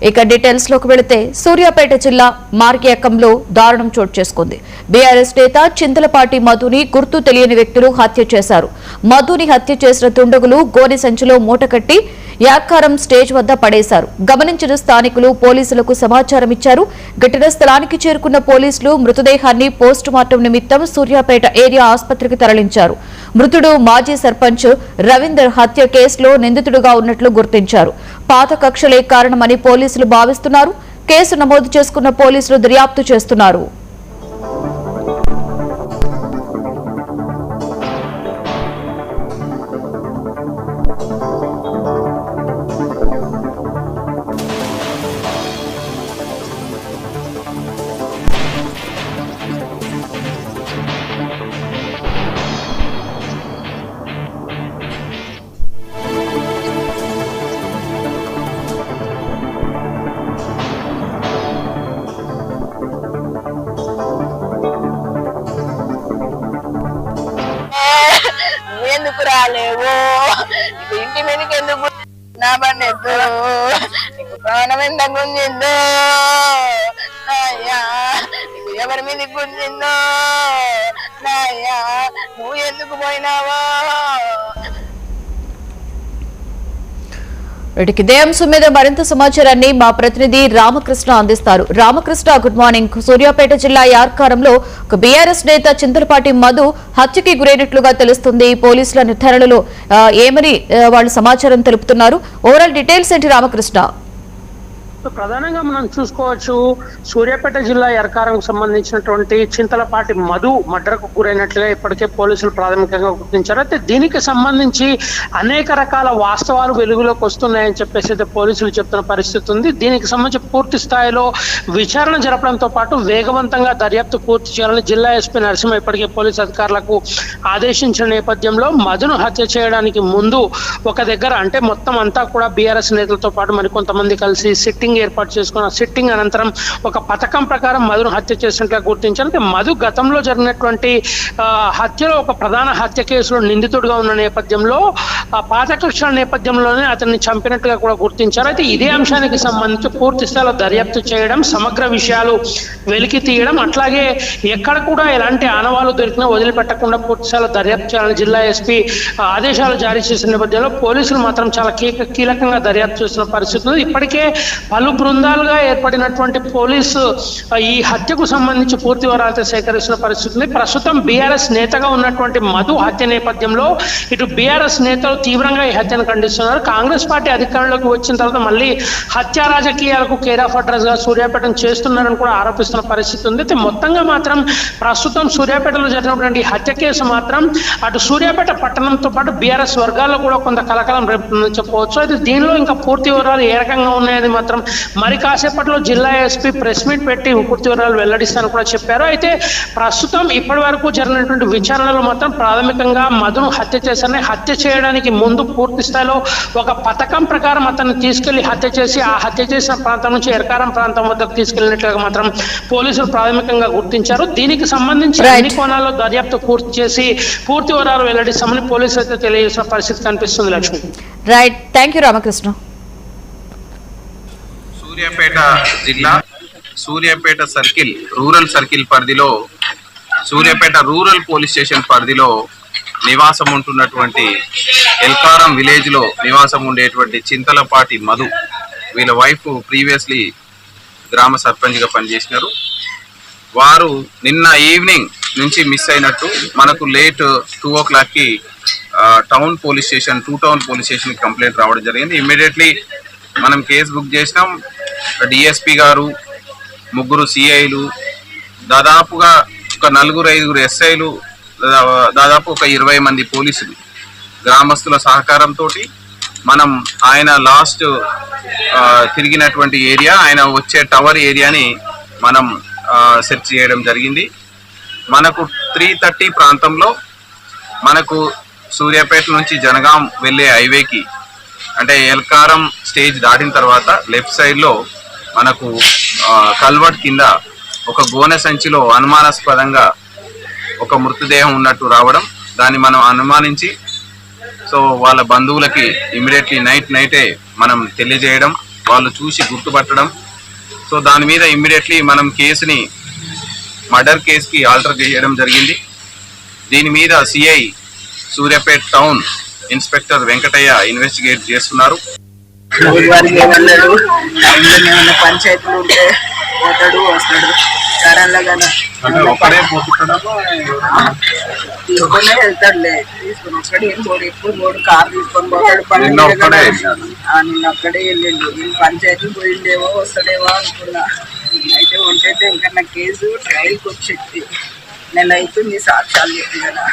ఇక డీటెయిల్స్ లోకి వెళితే సూర్యాపేట జిల్లా మార్గేకంలో దారుణం చోటు చేసుకుంది. బీఆర్ఎస్ నేత చింతలపాటి మధుని గుర్తు తెలియని వ్యక్తులు హత్య చేశారు. మధుని హత్య చేసిన దుండగులు గోనె సంచిలో మూటకట్టి యాకారం స్టేజ్ వద్ద పడేశారు. గమనించిన స్థానికులు పోలీసులకు సమాచారం ఇచ్చారు. ఘటనా స్థలానికి చేరుకున్న పోలీసులు మృతదేహాన్ని పోస్టుమార్టం నిమిత్తం సూర్యాపేట ఏరియా ఆసుపత్రికి తరలించారు. మృతుడు మాజీ సర్పంచ్ రవీందర్ హత్య కేసులో నిందితుడుగా ఉన్నట్లు గుర్తించారు. పాత కక్షలే కారణమని పోలీసులు భావిస్తున్నారు. కేసు నమోదు చేసుకున్న పోలీసులు దర్యాప్తు చేస్తున్నారు. ఎందుకు రాలేవు ఇంటి మీదకి ఎందుకు నా బండి ఎద్దు నీకు ప్రాణం ఎంత గుంజిందో నాయ్యా నీకు ఎవరి మీద గుంజిందో నాయ్యా నువ్వు ఎందుకు పోయినావా? ఇదే అంశం మీద మరింత సమాచారాన్ని మా ప్రతినిధి రామకృష్ణ అందిస్తారు. Ramakrishna, good morning. సూర్యాపేట జిల్లా యార్కారంలో ఒక బీఆర్ఎస్ నేత చింతలపాటి మధు హత్యకి గురైనట్లుగా తెలుస్తుంది. పోలీసుల నిర్ధారణలో ఏమని వాళ్ళు సమాచారం తెలుపుతున్నారు? ఓవరాల్ డీటెయిల్స్ ఏంటి రామకృష్ణ? ప్రధానంగా మనం చూసుకోవచ్చు, సూర్యాపేట జిల్లా ఎర్కారంకు సంబంధించినటువంటి చింతలపాటి మధు మర్డర్కు గురైనట్లుగా ఇప్పటికే పోలీసులు ప్రాథమికంగా గుర్తించారు. అయితే దీనికి సంబంధించి అనేక రకాల వాస్తవాలు వెలుగులోకి వస్తున్నాయని చెప్పేసి అయితే పోలీసులు చెప్తున్న పరిస్థితి ఉంది. దీనికి సంబంధించి పూర్తి స్థాయిలో విచారణ జరపడంతో పాటు వేగవంతంగా దర్యాప్తు పూర్తి చేయాలని జిల్లా ఎస్పీ నరసింహ ఇప్పటికే పోలీసు అధికారులకు ఆదేశించిన నేపథ్యంలో మధును హత్య చేయడానికి ముందు ఒక దగ్గర అంటే మొత్తం అంతా కూడా బీఆర్ఎస్ నేతలతో పాటు మరికొంతమంది కలిసి సిట్టింగ్ ఏర్పాటు చేసుకున్న సిట్టింగ్ అనంతరం ఒక పథకం ప్రకారం మధును హత్య చేసినట్లుగా గుర్తించారు. మధు గతంలో జరిగినటువంటి హత్యలో ఒక ప్రధాన హత్య కేసులో నిందితుడిగా ఉన్న నేపథ్యంలో పాత కక్షల నేపథ్యంలోనే అతన్ని చంపినట్టుగా కూడా గుర్తించారు. అయితే ఇదే అంశానికి సంబంధించి పూర్తి స్థాయిలో దర్యాప్తు చేయడం, సమగ్ర విషయాలు వెలికి తీయడం, అట్లాగే ఎక్కడ కూడా ఎలాంటి ఆనవాళ్లు దొరికినా వదిలిపెట్టకుండా పూర్తి స్థాయిలో దర్యాప్తు చేయాలని జిల్లా ఎస్పీ ఆదేశాలు జారీ చేసిన నేపథ్యంలో పోలీసులు మాత్రం చాలా కీలకంగా దర్యాప్తు చేస్తున్న పరిస్థితి ఉంది. ఇప్పటికే పలు బృందాలుగా ఏర్పడినటువంటి పోలీసు ఈ హత్యకు సంబంధించి పూర్తి వివరాలతో సేకరిస్తున్న పరిస్థితి ఉంది. ప్రస్తుతం బీఆర్ఎస్ నేతగా ఉన్నటువంటి మధు హత్య నేపథ్యంలో ఇటు బీఆర్ఎస్ నేతలు తీవ్రంగా ఈ హత్యను ఖండిస్తున్నారు. కాంగ్రెస్ పార్టీ అధికారంలోకి వచ్చిన తర్వాత మళ్ళీ హత్యా రాజకీయాలకు కేర్ ఆఫ్ అడ్రస్ గా సూర్యాపేటను చేస్తున్నారని కూడా ఆరోపిస్తున్న పరిస్థితి ఉంది. అయితే మొత్తంగా మాత్రం ప్రస్తుతం సూర్యాపేటలో జరిగినటువంటి హత్య కేసు మాత్రం అటు సూర్యాపేట పట్టణంతో పాటు బీఆర్ఎస్ వర్గాల్లో కూడా కొంత కలకలం రేపుతుందని చెప్పవచ్చు. అయితే దీనిలో ఇంకా పూర్తి వివరాలు ఏ రకంగా ఉన్నాయని మాత్రం మరి కాసేపట్లో జిల్లా ఎస్పీ ప్రెస్ మీట్ పెట్టి పూర్తి వివరాలు వెల్లడిస్తానని కూడా చెప్పారు. అయితే ప్రస్తుతం ఇప్పటి వరకు జరిగినటువంటి విచారణలో మాత్రం ప్రాథమికంగా మధును హత్య చేశారని, హత్య చేయడానికి ముందు పూర్తి స్థాయిలో ఒక పథకం ప్రకారం అతన్ని తీసుకెళ్లి హత్య చేసి ఆ హత్య చేసిన ప్రాంతం నుంచి ఎర్కారం ప్రాంతం వద్దకు తీసుకెళ్లినట్లుగా మాత్రం పోలీసులు ప్రాథమికంగా గుర్తించారు. దీనికి సంబంధించి అన్ని కోణాల్లో దర్యాప్తు పూర్తి చేసి పూర్తి వివరాలు వెల్లడిస్తామని పోలీసులు అయితే తెలియజేసిన పరిస్థితి కనిపిస్తుంది. Lakshmi, right, thank you Ramakrishna. Suryapet జిల్లా సూర్యాపేట సర్కిల్ రూరల్ సర్కిల్ పరిధిలో సూర్యాపేట రూరల్ పోలీస్ స్టేషన్ పరిధిలో నివాసం ఉంటున్నటువంటి ఎల్కారం విలేజ్ లో నివాసం ఉండేటువంటి చింతలపాటి మధు, వీళ్ళ వైఫ్ ప్రీవియస్లీ గ్రామ సర్పంచ్గా పనిచేసినారు. వారు నిన్న ఈవినింగ్ నుంచి మిస్ అయినట్టు మనకు late 2 o'clock town police station town police station complaint రావడం జరిగింది. ఇమ్మీడియట్లీ మనం కేసు బుక్ చేసినాం. డిఎస్పీ గారు, 3 సిఐలు, దాదాపుగా ఒక 4-5 ఎస్ఐలు, దాదాపు ఒక 20 మంది పోలీసులు, గ్రామస్తుల సహకారంతో మనం ఆయన లాస్ట్ తిరిగినటువంటి ఏరియా, ఆయన వచ్చే టవర్ ఏరియాని మనం సెర్చ్ చేయడం జరిగింది. మనకు 3:30 ప్రాంతంలో మనకు సూర్యాపేట నుంచి జనగాం వెళ్ళే హైవేకి అంటే ఎల్కారం స్టేజ్ దాటిన తర్వాత లెఫ్ట్ సైడ్లో మనకు కల్వర్ట్ కింద ఒక గోనె సంచిలో అనుమానాస్పదంగా ఒక మృతదేహం ఉన్నట్టు రావడం, దాన్ని మనం అనుమానించి వాళ్ళ బంధువులకి ఇమ్మీడియట్లీ నైటే మనం తెలియజేయడం, వాళ్ళు చూసి గుర్తుపట్టడం. సో దాని మీద ఇమ్మీడియట్లీ మనం కేసుని మర్డర్ కేసుకి ఆల్టర్ చేయడం జరిగింది. దీని మీద CI Suryapet town inspector Venkataiah investigate చేస్తున్నారు. పంచాయతీలు ఉంటే పోతాడు వస్తాడు తీసుకునే వెళ్తాడులే, తీసుకుని ఒక్కడే పోడు, ఎప్పుడు పోడు, కారు తీసుకొని పోతాడు. నిన్న ఒక్కడే వెళ్ళిండు. నేను పంచాయతీ పోయిండేవో వస్తాడేమో అనుకున్నా. అయితే ఉంటైతే ఇంకా నా కేసు ట్రయల్కి వచ్చేది. నెల అవుతుంది, సాక్ష్యాలు చెప్పి కదా,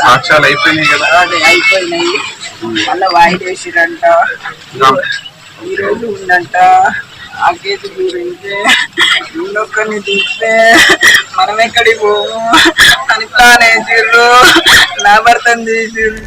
సాక్ష్యాలు అయిపోయినాయి కదా, అదే అయిపోయినాయి. మళ్ళీ వాయిదేసిరంట, ఈరోజు ఉందంట. ఆ కేసు గురించి ఇంకొకరిని చూస్తే మనం ఎక్కడికి పోము అని ప్లాన్ వేసిర్రు, నా భర్తను చేసిర్రు.